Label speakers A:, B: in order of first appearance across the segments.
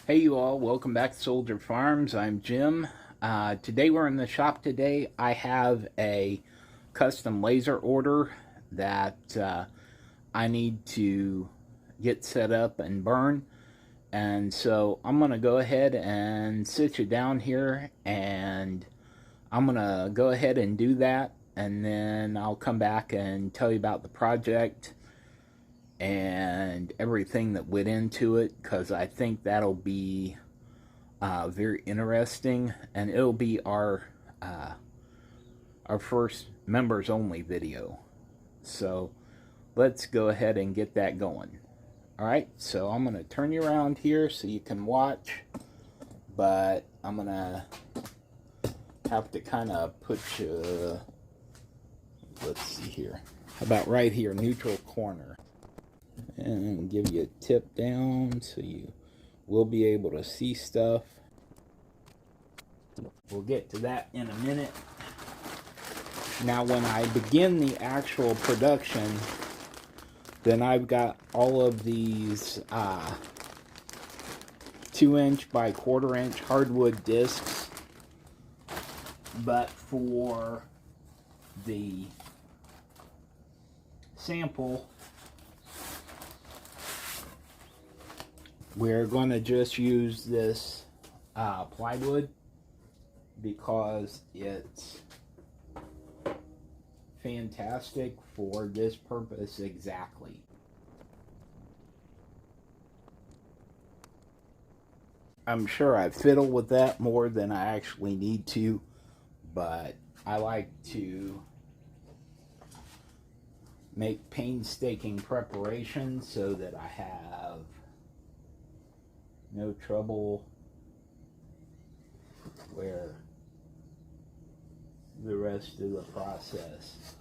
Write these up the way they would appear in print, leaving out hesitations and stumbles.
A: Hey you all, welcome back to Soldier Farms. I'm Jim. Today we're in the shop today. I have a custom laser order that I need to get set up and burn. And so I'm going to go ahead and sit you down here and I'm going to go ahead and do that. And then I'll come back and tell you about the project and everything that went into it, because I think that'll be very interesting, and it'll be our first members only video. So let's go ahead and get that going. All right, so I'm gonna turn you around here so you can watch, but I'm gonna have to kind of put you, let's see here, how about right here, neutral corner, and give you a tip down so you will be able to see stuff. We'll get to that in a minute. Now when I begin the actual production, then I've got all of these 2-inch by 1/4-inch hardwood discs, but for the sample we're going to just use this plywood because it's fantastic for this purpose exactly. I'm sure I fiddle with that more than I actually need to, but I like to make painstaking preparations so that I have no trouble where the rest of the process.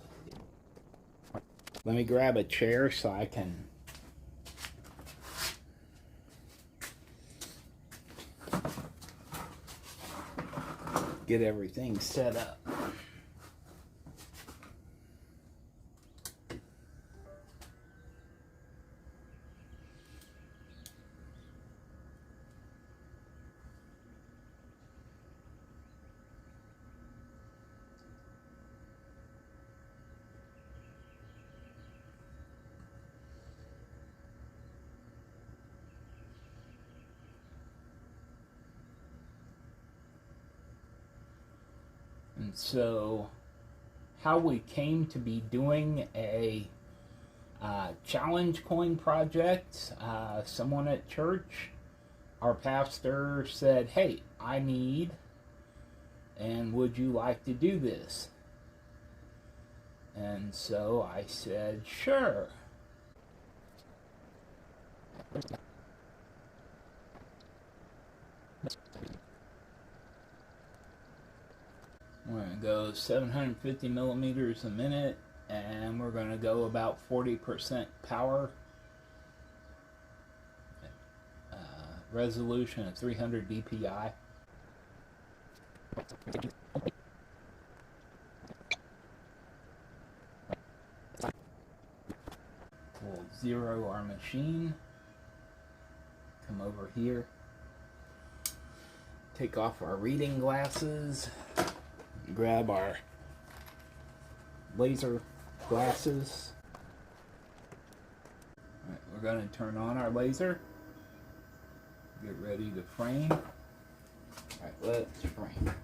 A: Let me grab a chair so I can get everything set up. And so how we came to be doing a challenge coin project, someone at church, our pastor said, hey, I need, and would you like to do this? And so I said, sure. We're going to go 750 millimeters a minute, and we're going to go about 40% power, resolution of 300 dpi. We'll zero our machine, come over here, take off our reading glasses, grab our laser glasses. All right, we're going to turn on our laser, get ready to frame. All right, let's frame.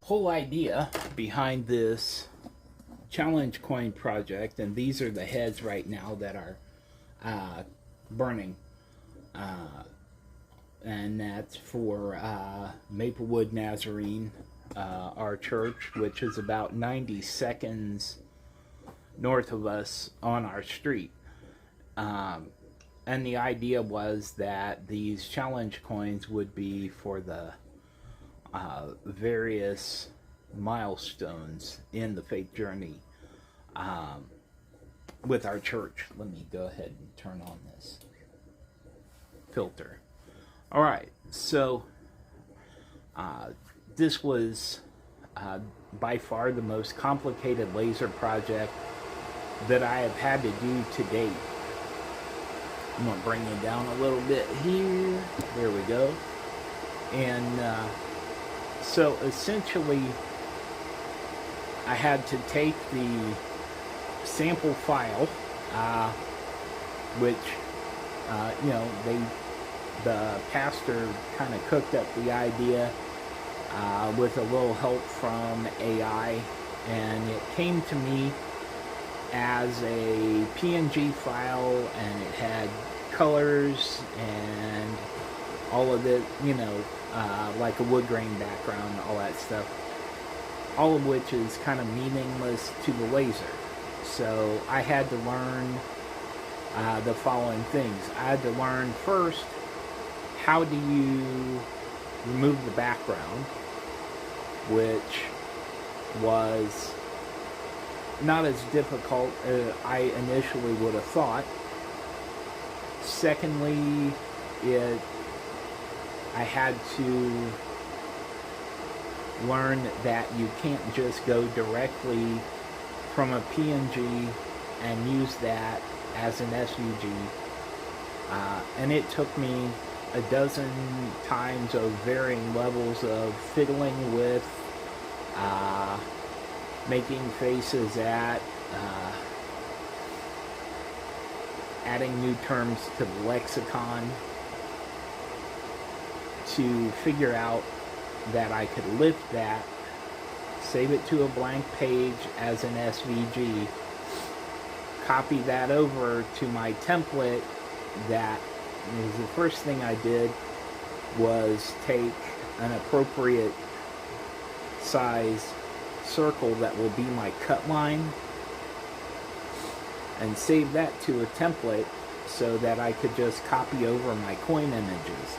A: Whole idea behind this challenge coin project, and these are the heads right now that are burning, and that's for Maplewood Nazarene, our church, which is about 90 seconds north of us on our street. And the idea was that these challenge coins would be for the various milestones in the faith journey with our church. Let me go ahead and turn on this filter. All right, so this was by far the most complicated laser project that I have had to do to date. I'm going to bring it down a little bit here. There we go. And so essentially, I had to take the sample file, which, the pastor kind of cooked up the idea with a little help from AI, and it came to me as a PNG file, and it had colors and all of it, like a wood grain background, all that stuff, all of which is kind of meaningless to the laser. So I had to learn the following things. I had to learn first, how do you remove the background, which was not as difficult as I initially would have thought. Secondly, I had to learn that you can't just go directly from a PNG and use that as an SVG. And it took me a dozen times of varying levels of fiddling with, making faces at, adding new terms to the lexicon to figure out that I could lift that, save it to a blank page as an SVG, copy that over to my template. That was the first thing I did, was take an appropriate size circle that will be my cut line and save that to a template so that I could just copy over my coin images.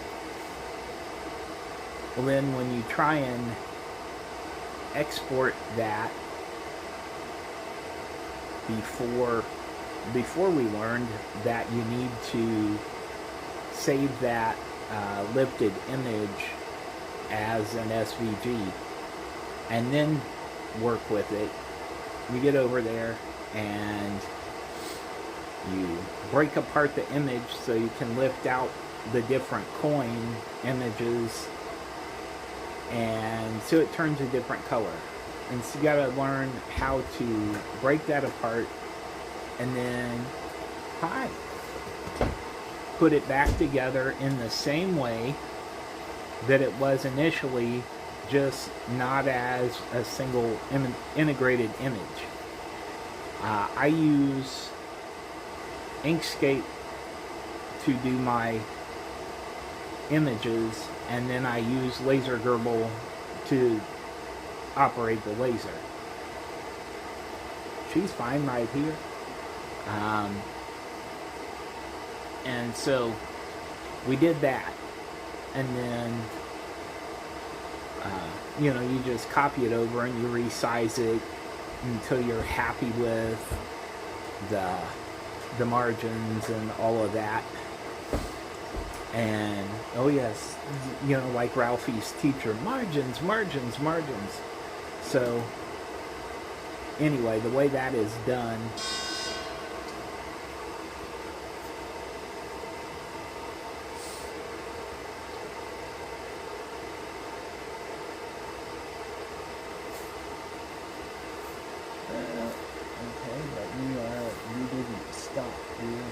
A: Well, then when you try and export that, before we learned that you need to save that lifted image as an SVG and then work with it. You get over there and you break apart the image so you can lift out the different coin images, and so it turns a different color. And so you got to learn how to break that apart and then put it back together in the same way that it was initially, just not as a single integrated image. I use Inkscape to do my images, and then I use Laser Gerbil to operate the laser. She's fine right here. And so we did that, and then you just copy it over and you resize it until you're happy with the margins and all of that. And oh yes, like Ralphie's teacher, margins. So anyway, the way that is done, we didn't stop. We're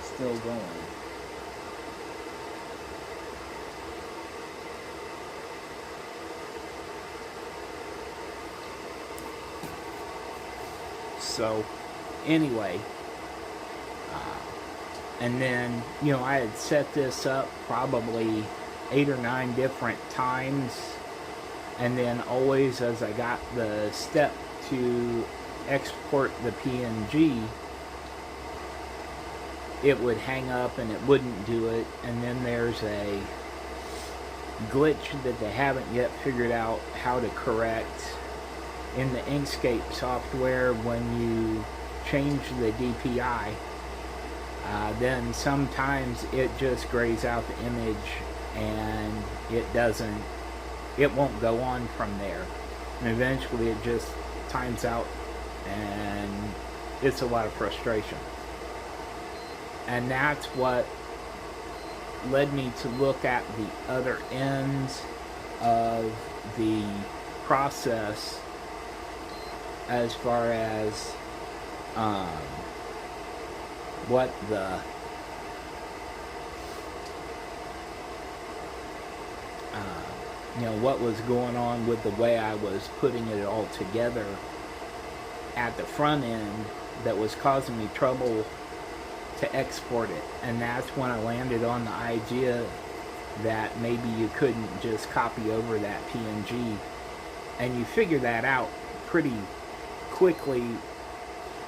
A: still going. So anyway, and then I had set this up probably 8 or 9 different times, and then always as I got the step to export the PNG, it would hang up and it wouldn't do it. And then there's a glitch that they haven't yet figured out how to correct in the Inkscape software. When you change the DPI, then sometimes it just grays out the image and it won't go on from there, and eventually it just times out, and it's a lot of frustration. And that's what led me to look at the other ends of the process, as far as what the what was going on with the way I was putting it all together at the front end that was causing me trouble to export it. And that's when I landed on the idea that maybe you couldn't just copy over that PNG, and you figure that out pretty quickly,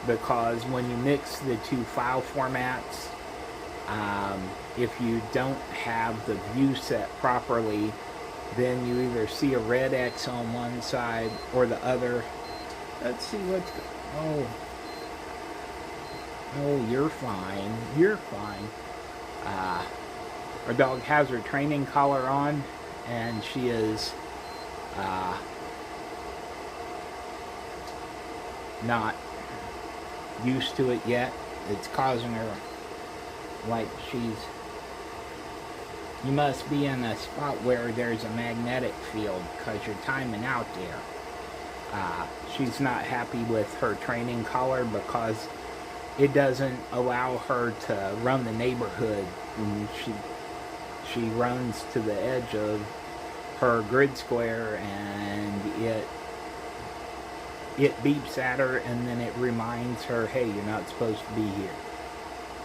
A: because when you mix the two file formats, if you don't have the view set properly, then you either see a red X on one side or the other. Let's see what's oh, you're fine. You're fine. Our dog has her training collar on, and she is not used to it yet. It's causing her, like, you must be in a spot where there's a magnetic field, because you're timing out there. She's not happy with her training collar because it doesn't allow her to run the neighborhood. And she runs to the edge of her grid square, and it beeps at her, and then it reminds her, hey, you're not supposed to be here.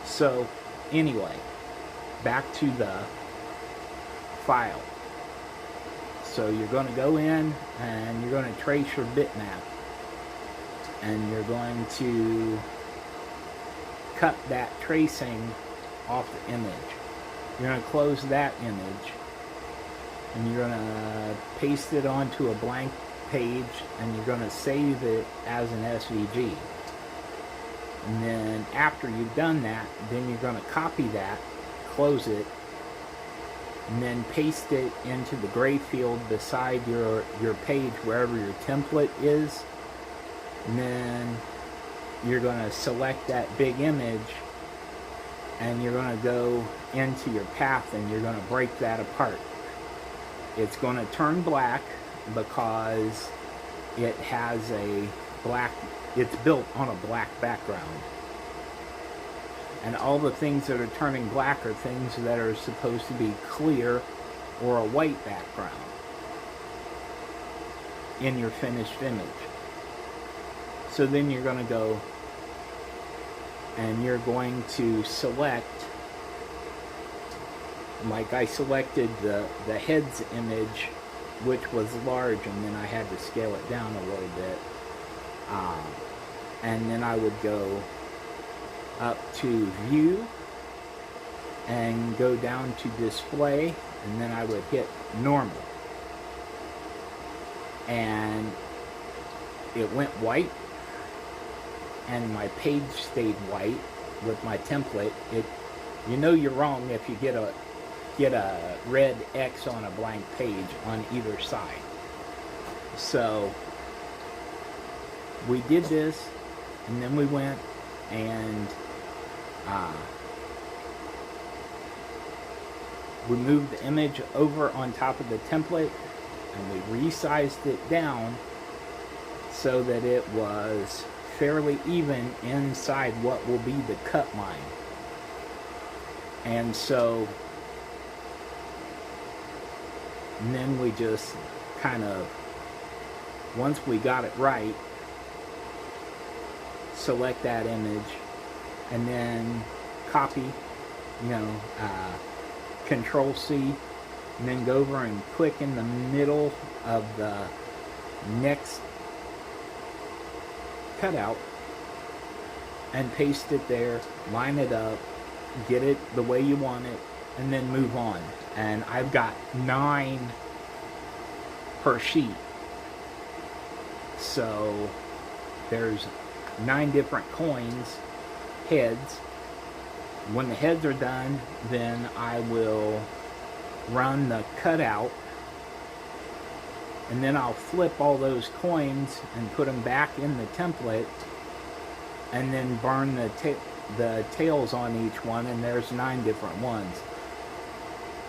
A: So anyway, back to the file. So you're going to go in and you're going to trace your bitmap, and you're going to cut that tracing off the image. You're going to close that image, and you're going to paste it onto a blank page, and you're going to save it as an SVG. And then after you've done that, then you're going to copy that, close it, and then paste it into the gray field beside your page, wherever your template is. And then you're going to select that big image, and you're going to go into your path, and you're going to break that apart. It's going to turn black because it has it's built on a black background. And all the things that are turning black are things that are supposed to be clear or a white background in your finished image. So then you're going to go and you're going to select, like I selected the heads image, which was large, and then I had to scale it down a little bit. And then I would go up to view and go down to display, and then I would hit normal, and it went white, and my page stayed white with my template. You know you're wrong if you get a red X on a blank page on either side. So we did this, and then we went and we moved the image over on top of the template, and we resized it down so that it was fairly even inside what will be the cut line. And so and then we just kind of, once we got it right, select that image, and then copy, Control C, and then go over and click in the middle of the next cutout and paste it there, line it up, get it the way you want it, and then move on. And I've got 9 per sheet. So there's 9 different coins, heads. When the heads are done, then I will run the cutout, and then I'll flip all those coins and put them back in the template, and then burn the tails on each one, and there's 9 different ones.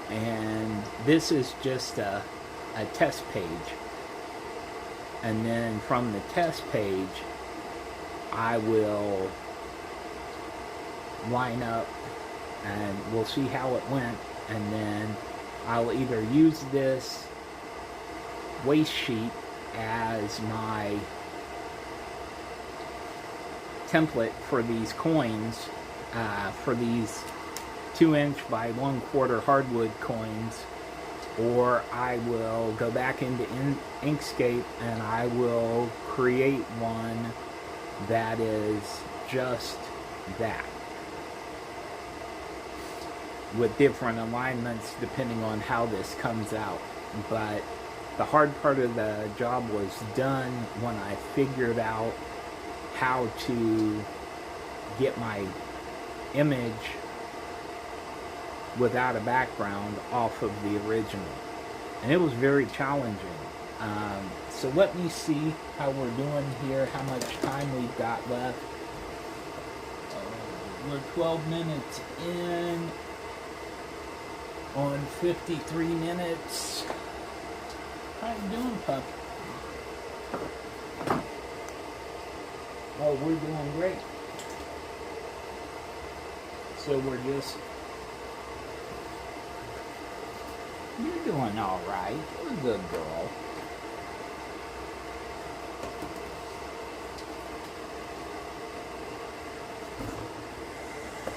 A: And this is just a test page. And then from the test page, I will line up and we'll see how it went, and then I'll either use this waste sheet as my template for these coins, for these 2" by 1/4 hardwood coins, or I will go back into Inkscape and I will create one that is just that, with different alignments depending on how this comes out. But the hard part of the job was done when I figured out how to get my image without a background off of the original, and it was very challenging. So let me see how we're doing here, how much time we've got left. We're 12 minutes in on 53 minutes. How you doing, pup? Oh, we're doing great. So we're just... You're doing all right. You're a good girl.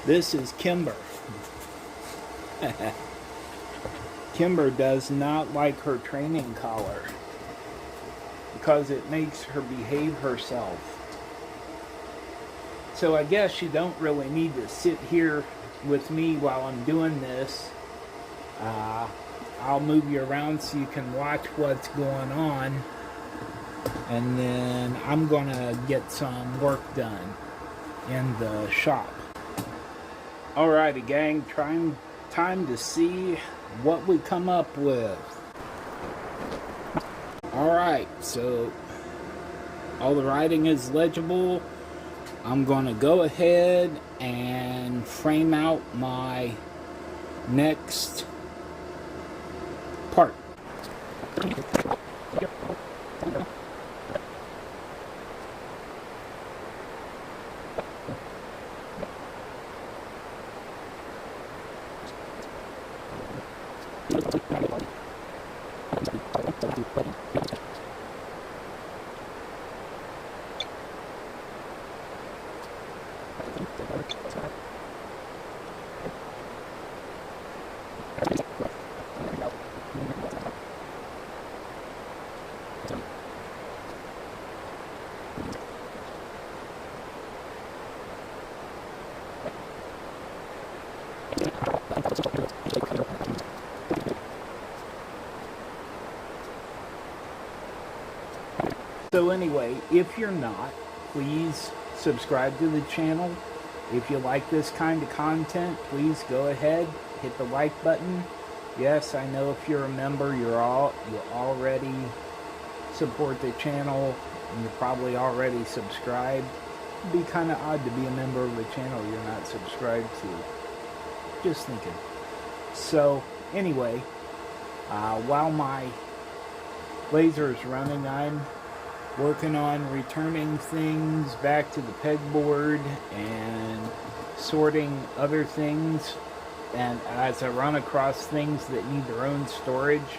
A: This is Kimber. Kimber does not like her training collar because it makes her behave herself. So I guess you don't really need to sit here with me while I'm doing this. I'll move you around so you can watch what's going on, and then I'm gonna get some work done in the shop. Alrighty, gang, time to see what we come up with. Alright, so all the writing is legible. I'm gonna go ahead and frame out my next part. So anyway, if you're not, please subscribe to the channel. If you like this kind of content, please go ahead, hit the like button. Yes, I know if you're a member, you already support the channel, and you're probably already subscribed. It'd be kind of odd to be a member of a channel you're not subscribed to. Just thinking. So anyway, while my laser is running, I'm working on returning things back to the pegboard and sorting other things, and as I run across things that need their own storage,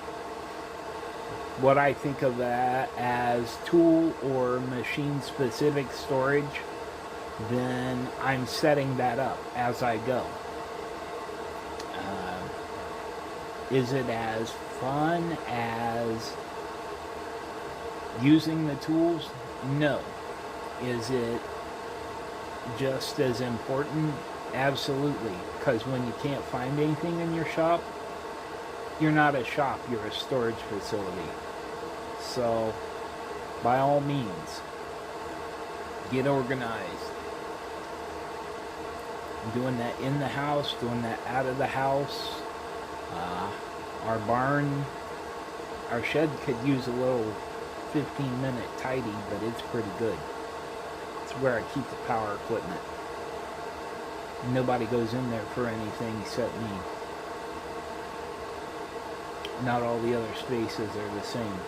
A: what I think of that as tool or machine specific storage, then I'm setting that up as I go. Is it as fun as using the tools? No. Is it just as important? Absolutely. Because when you can't find anything in your shop, you're not a shop, you're a storage facility. So, by all means, get organized. Doing that in the house, doing that out of the house. Our barn, our shed could use a little 15-minute tidy, but it's pretty good. It's where I keep the power equipment. Nobody goes in there for anything except me. Not all the other spaces are the same.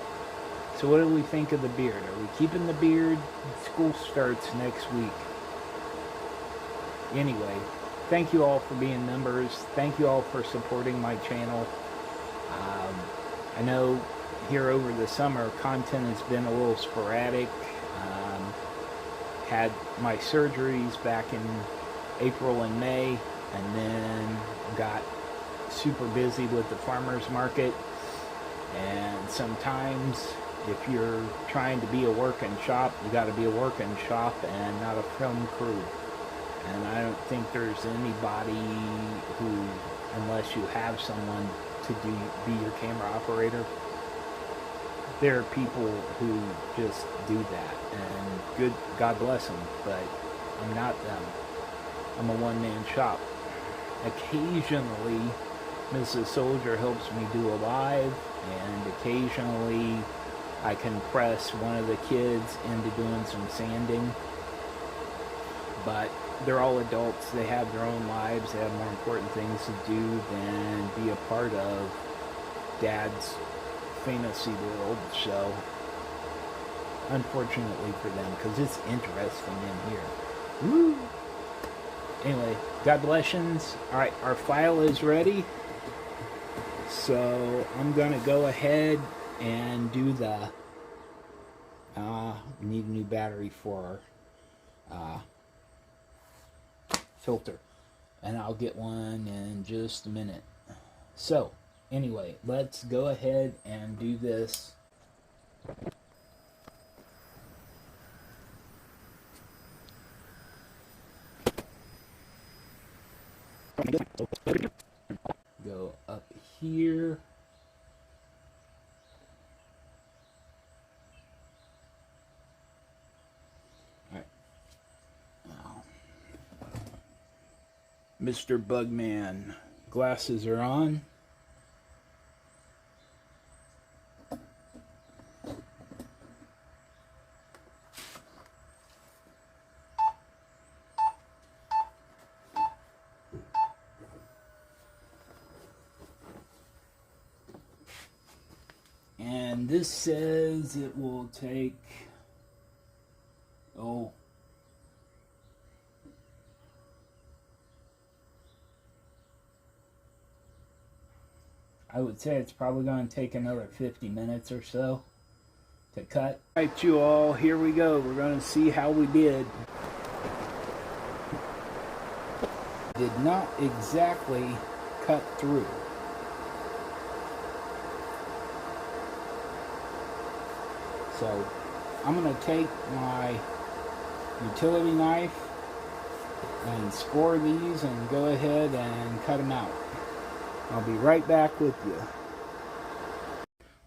A: So what do we think of the beard? Are we keeping the beard? School starts next week. Anyway, thank you all for being members. Thank you all for supporting my channel. I know here over the summer, content has been a little sporadic. Had my surgeries back in April and May, and then got super busy with the farmers market. And sometimes if you're trying to be a working shop, you got to be a working shop and not a film crew. And I don't think there's anybody who, unless you have someone to be your camera operator, there are people who just do that, and good, God bless them, but I'm not them. I'm a one-man shop. Occasionally, Mrs. Soldier helps me do a live, and occasionally I can press one of the kids into doing some sanding. But they're all adults. They have their own lives. They have more important things to do than be a part of Dad's fantasy world. So, unfortunately for them, because it's interesting in here. Woo! Anyway, God bless you. Alright, our file is ready. So, I'm going to go ahead and do the... need a new battery for filter. And I'll get one in just a minute. So, anyway, let's go ahead and do this. Go up here. Alright. Now, Mr. Bugman, glasses are on. And this says it will take, I would say it's probably going to take another 50 minutes or so to cut. Alright, you all, here we go. We're going to see how we did. Did not exactly cut through. So I'm going to take my utility knife and score these and go ahead and cut them out. I'll be right back with you.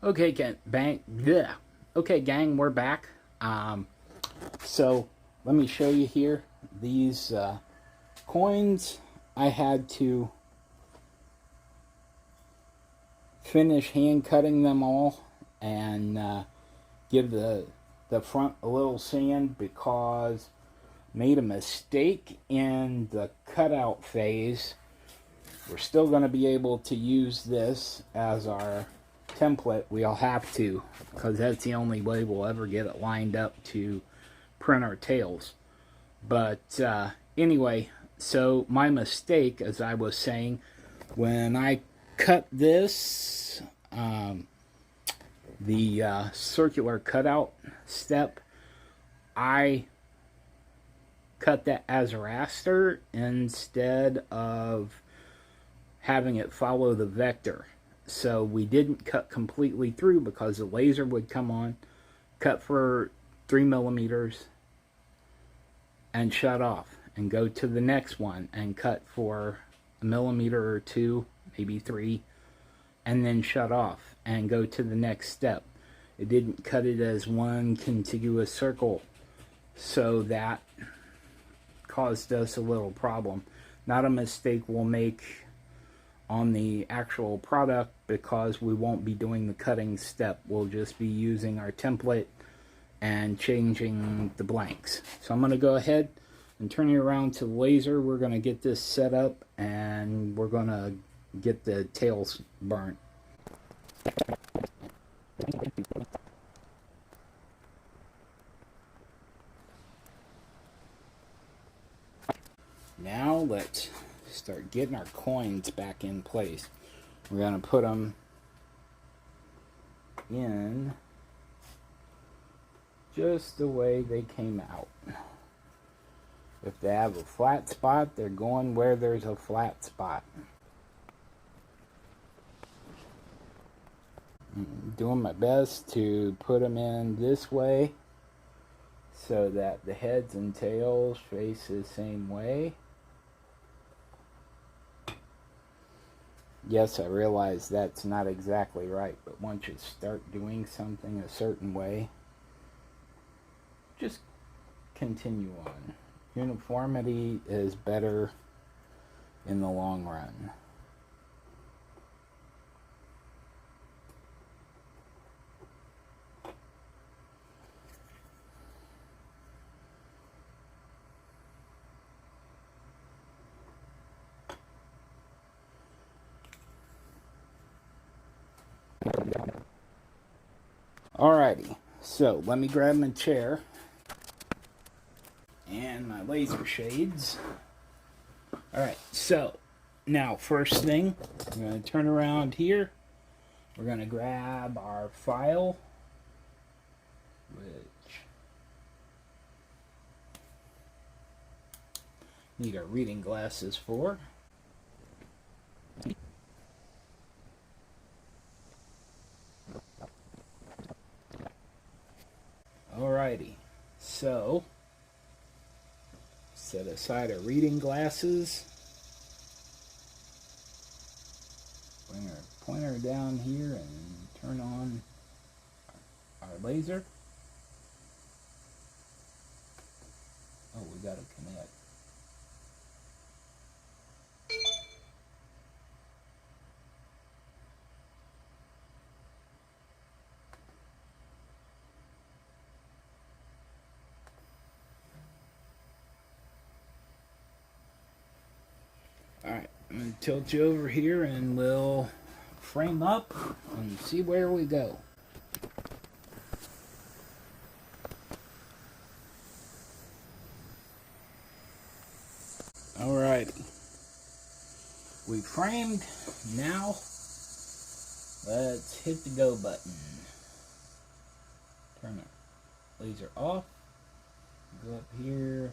A: Okay, gang, we're back. So let me show you here. These coins, I had to finish hand cutting them all and give the front a little sand because made a mistake in the cutout phase. We're still going to be able to use this as our template. We'll have to, because that's the only way we'll ever get it lined up to print our tails. But anyway, so my mistake, as I was saying, when I cut this, the circular cutout step, I cut that as a raster instead of having it follow the vector. So we didn't cut completely through because the laser would come on, cut for 3 millimeters, and shut off, and go to the next one and cut for a millimeter or two, maybe 3, and then shut off and go to the next step. It didn't cut it as one contiguous circle, so that caused us a little problem. Not a mistake we'll make on the actual product, because we won't be doing the cutting step. We'll just be using our template and changing the blanks. So I'm going to go ahead and turn it around to the laser. We're going to get this set up, and we're going to get the tails burnt. Now let's start getting our coins back in place. We're going to put them in just the way they came out. If they have a flat spot, they're going where there's a flat spot. I'm doing my best to put them in this way so that the heads and tails face the same way. Yes, I realize that's not exactly right, but once you start doing something a certain way, just continue on. Uniformity is better in the long run. Alrighty, so let me grab my chair and my laser shades. Alright, so now first thing, we're going to turn around here. We're going to grab our file, which need our reading glasses for. Alrighty, so set aside our reading glasses. Bring our pointer down here and turn on our laser. Oh, we got to connect. Alright, I'm going to tilt you over here and we'll frame up and see where we go. Alrighty. We framed. Now, let's hit the go button. Turn our laser off. Go up here.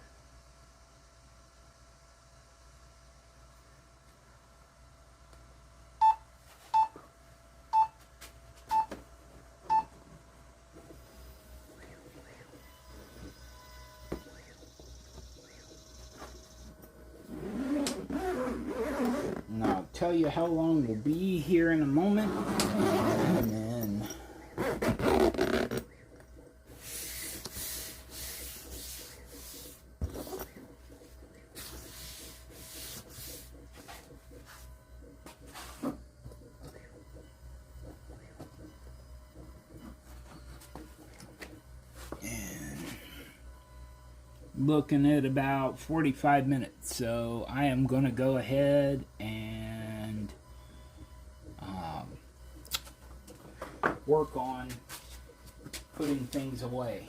A: And I'll tell you how long we'll be here in a moment. And then looking at about 45 minutes, so I am going to go ahead and work on putting things away.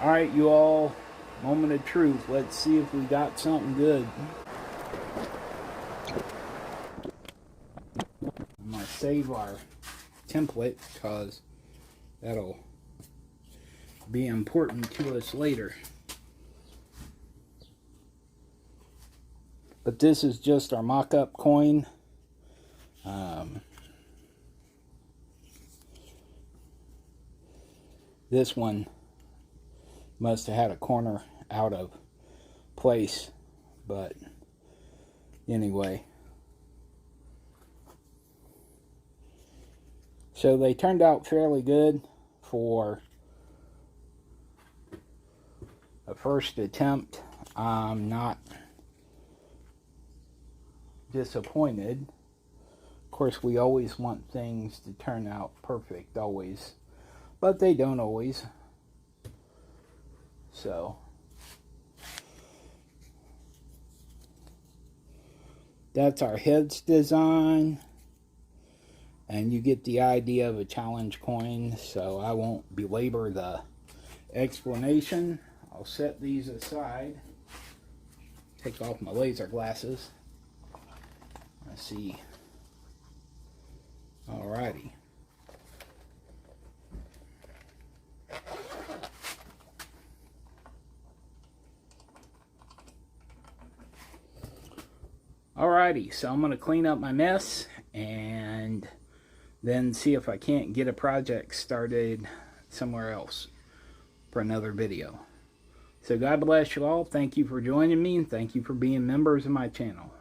A: Alright, you all, moment of truth. Let's see if we got something good. I'm going to save our template because that'll be important to us later. But this is just our mock-up coin. This one must have had a corner out of place. But anyway, so they turned out fairly good for a first attempt. I'm not disappointed. Of course, we always want things to turn out perfect, always, but they don't always. So that's our heads design, and you get the idea of a challenge coin, so I won't belabor the explanation. I'll set these aside, take off my laser glasses. Let's see. Alrighty. Alrighty, so I'm going to clean up my mess and then see if I can't get a project started somewhere else for another video. So God bless you all. Thank you for joining me, and thank you for being members of my channel.